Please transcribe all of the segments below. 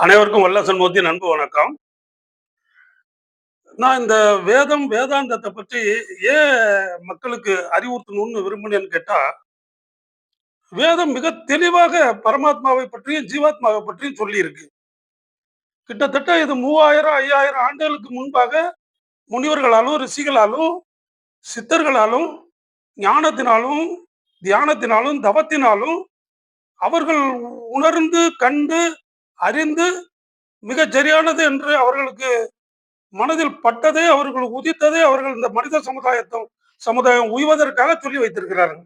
அனைவருக்கும் வல்லசண்முகத்தின் அன்பு வணக்கம். நான் இந்த வேதம், வேதாந்தத்த பற்றி ஏன் மக்களுக்கு அறிவுறுத்தணும்னு விரும்பினேன்னு கேட்டா, வேதம் மிக தெளிவாக பரமாத்மாவை பற்றியும், ஜீவாத்மாவை பற்றியும் சொல்லியிருக்கு. கிட்டத்தட்ட இது 3000, 5000 ஆண்டுகளுக்கு முன்பாக முனிவர்களாலும், ரிஷிகளாலும், சித்தர்களாலும், ஞானத்தினாலும், தியானத்தினாலும், தவத்தினாலும் அவர்கள் உணர்ந்து, கண்டு, அறிந்து மிகச் சரியானது என்று அவர்களுக்கு மனதில் பட்டதே, அவர்கள் உதித்ததே, அவர்கள் இந்த மனித சமுதாயம் உய்வதற்காக சொல்லி வைத்திருக்கிறார்கள்.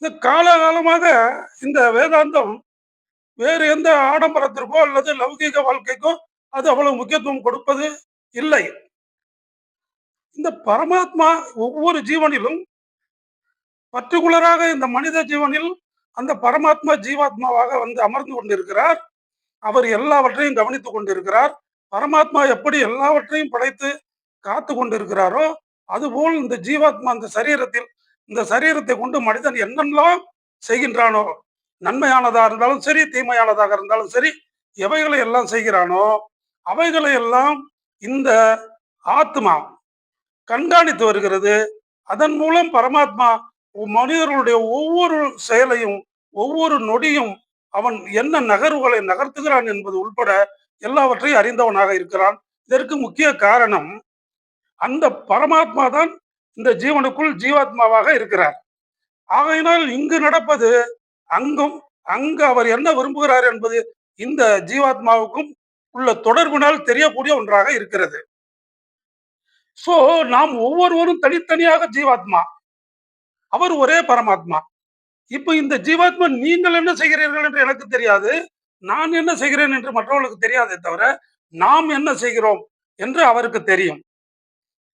இந்த காலகாலமாக இந்த வேதாந்தம் வேறு எந்த ஆடம்பரத்திற்கோ அல்லது லௌகீக வாழ்க்கைக்கோ அது அவ்வளவு முக்கியத்துவம் கொடுப்பது இல்லை. இந்த பரமாத்மா ஒவ்வொரு ஜீவனிலும் பர்டிகுலராக இந்த மனித ஜீவனில் அந்த பரமாத்மா ஜீவாத்மாவாக வந்து அமர்ந்து கொண்டிருக்கிறார். அவர் எல்லாவற்றையும் கவனித்துக் கொண்டிருக்கிறார். பரமாத்மா எப்படி எல்லாவற்றையும் படைத்து காத்து கொண்டிருக்கிறாரோ, அதுபோல் இந்த ஜீவாத்மா இந்த சரீரத்தை கொண்டு மனிதன் என்னெல்லாம் செய்கின்றானோ, நன்மையானதா இருந்தாலும் சரி, தீமையானதாக இருந்தாலும் சரி, எவைகளை எல்லாம் செய்கிறானோ அவைகளை எல்லாம் இந்த ஆத்மா கண்காணித்து வருகிறது. அதன் மூலம் பரமாத்மா மனிதர்களுடைய ஒவ்வொரு செயலையும், ஒவ்வொரு நொடியும் அவன் என்ன நகர்வுகளை நகர்த்துகிறான் என்பது உள்பட எல்லாவற்றையும் அறிந்தவனாக இருக்கிறான். இதற்கு முக்கிய காரணம் அந்த பரமாத்மா தான் இந்த ஜீவனுக்குள் ஜீவாத்மாவாக இருக்கிறார். ஆகையினால் இங்கு நடப்பது அங்கும், அங்கு அவர் என்ன விரும்புகிறார் என்பது இந்த ஜீவாத்மாவுக்கும் உள்ள தொடர்பினால் தெரியக்கூடிய ஒன்றாக இருக்கிறது. சோ நாம் ஒவ்வொருவரும் தனித்தனியாக ஜீவாத்மா, அவர் ஒரே பரமாத்மா. இப்ப இந்த ஜீவாத்மா நீங்கள் என்ன செய்கிறீர்கள் என்று எனக்கு தெரியாது, நான் என்ன செய்கிறேன் என்று மற்றவர்களுக்கு தெரியாதே தவிர, நாம் என்ன செய்கிறோம் என்று அவருக்கு தெரியும்.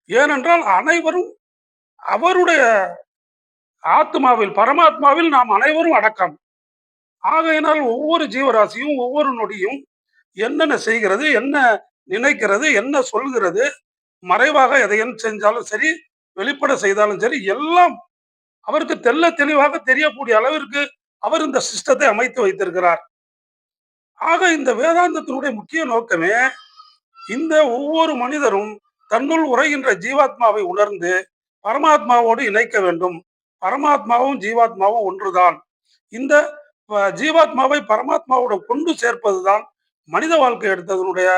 ஏனென்றால் அனைவரும் அவருடைய ஆத்மாவில், பரமாத்மாவில் நாம் அனைவரும் அடக்கம். ஆகையினால் ஒவ்வொரு ஜீவராசியும் ஒவ்வொரு நொடியும் என்னென்ன செய்கிறது, என்ன நினைக்கிறது, என்ன சொல்கிறது, மறைவாக எதையும் செஞ்சாலும் சரி, வெளிப்பட செய்தாலும் சரி, எல்லாம் அவருக்கு தெல்ல தெளிவாக தெரியக்கூடிய அளவிற்கு அவர் இந்த சிஸ்டத்தை அமைத்து வைத்திருக்கிறார். ஆக இந்த வேதாந்தத்தினுடைய முக்கிய நோக்கமே இந்த ஒவ்வொரு மனிதரும் தன்னுள் உரைகின்ற ஜீவாத்மாவை உணர்ந்து பரமாத்மாவோடு இணைக்க வேண்டும். பரமாத்மாவும் ஜீவாத்மாவும் ஒன்றுதான். இந்த ஜீவாத்மாவை பரமாத்மாவோட கொண்டு சேர்ப்பதுதான் மனித வாழ்க்கை எடுத்ததனுடைய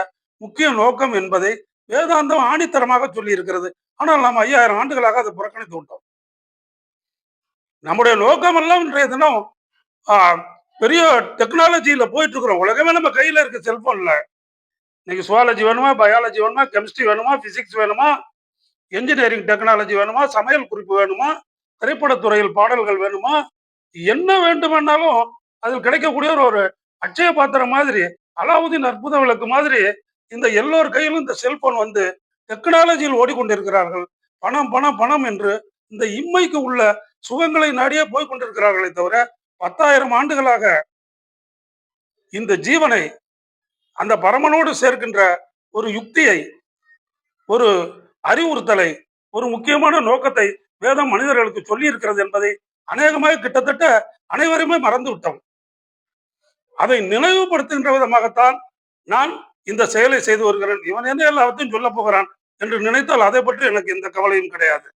முக்கிய நோக்கம் என்பதை வேதாந்தம் ஆணித்தரமாக சொல்லி இருக்கிறது. ஆனால் நாம் 5000 ஆண்டுகளாக அதை புறக்கணித்து விட்டோம். நம்முடைய நோக்கம் எல்லாம் இன்றைய தினம் பெரிய டெக்னாலஜியில போயிட்டு இருக்கிறோம். உலகமே நம்ம கையில இருக்கு, செல்போன்ல. இன்னைக்கு சுவாலஜி வேணுமா, பயாலஜி வேணுமா, கெமிஸ்ட்ரி வேணுமா, பிசிக்ஸ் வேணுமா, என்ஜினியரிங் டெக்னாலஜி வேணுமா, சமையல் குறிப்பு வேணுமா, திரைப்படத்துறையில் பாடல்கள் வேணுமா, என்ன வேண்டுமென்னாலும் அதில் கிடைக்கக்கூடிய ஒரு அட்சய பாத்திரம் மாதிரி, அலாவுதீன் அற்புத விளக்கு மாதிரி இந்த எல்லோர் கையிலும் இந்த செல்போன் வந்து டெக்னாலஜியில் ஓடிக்கொண்டிருக்கிறார்கள். பணம் பணம் பணம் என்று இந்த இம்மைக்கு உள்ள சுகங்களை நாடியே போய்கொண்டிருக்கிறார்களே தவிர 10,000 ஆண்டுகளாக இந்த ஜீவனை அந்த பரமனோடு சேர்க்கின்ற ஒரு யுக்தியை, ஒரு அறிவுறுத்தலை, ஒரு முக்கியமான நோக்கத்தை வேதம் மனிதர்களுக்கு சொல்லி இருக்கிறது என்பதை அநேகமாக கிட்டத்தட்ட அனைவருமே மறந்து விட்டோம். அதை நினைவுபடுத்துகின்ற விதமாகத்தான் நான் இந்த செயலை செய்து வருகிறேன். இவன் என்ன எல்லாத்தையும் சொல்ல போகிறான் என்று நினைத்தால் அதை பற்றி எனக்கு எந்த கவலையும் கிடையாது.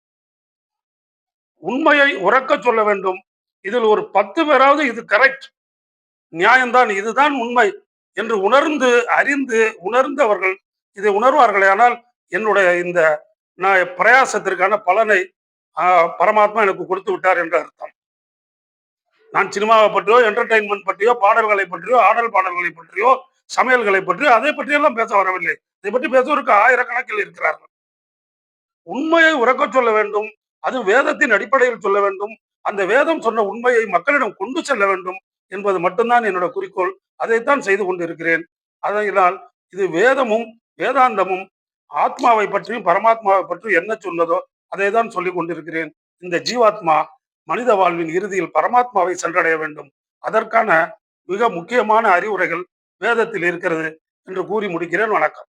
உண்மையை உறக்க சொல்ல வேண்டும். இதில் ஒரு 10 பேராவது இது கரெக்ட், நியாயம்தான், இதுதான் உண்மை என்று உணர்ந்து அறிந்து உணர்ந்தவர்கள் இதை உணர்வார்களே ஆனால் என்னுடைய இந்த பிரயாசத்திற்கான பலனை பரமாத்மா எனக்கு கொடுத்து விட்டார் என்று அர்த்தம். நான் சினிமாவை பற்றியோ, என்டர்டைன்மெண்ட் பற்றியோ, பாடல்களை பற்றியோ, ஆடல் பாடல்களை பற்றியோ, சமையல்களை பற்றியோ அதை பற்றியெல்லாம் பேச வரவில்லை. இதை பற்றி பேசுவதற்கு ஆயிரக்கணக்கில் இருக்கிறார்கள். உண்மையை உறக்க சொல்ல வேண்டும். அது வேதத்தின் அடிப்படையில் சொல்ல வேண்டும். அந்த வேதம் சொன்ன உண்மையை மக்களிடம் கொண்டு செல்ல வேண்டும் என்பது மட்டும்தான் என்னோட குறிக்கோள். அதைத்தான் செய்து கொண்டிருக்கிறேன். அதனால் இது வேதமும் வேதாந்தமும் ஆத்மாவை பற்றியும் பரமாத்மாவை பற்றியும் என்ன சொன்னதோ அதை தான் சொல்லிக் கொண்டிருக்கிறேன். இந்த ஜீவாத்மா மனித வாழ்வின் இறுதியில் பரமாத்மாவை சென்றடைய வேண்டும். அதற்கான மிக முக்கியமான அறிவுரைகள் வேதத்தில் இருக்கிறது என்று கூறி முடிக்கிறேன். வணக்கம்.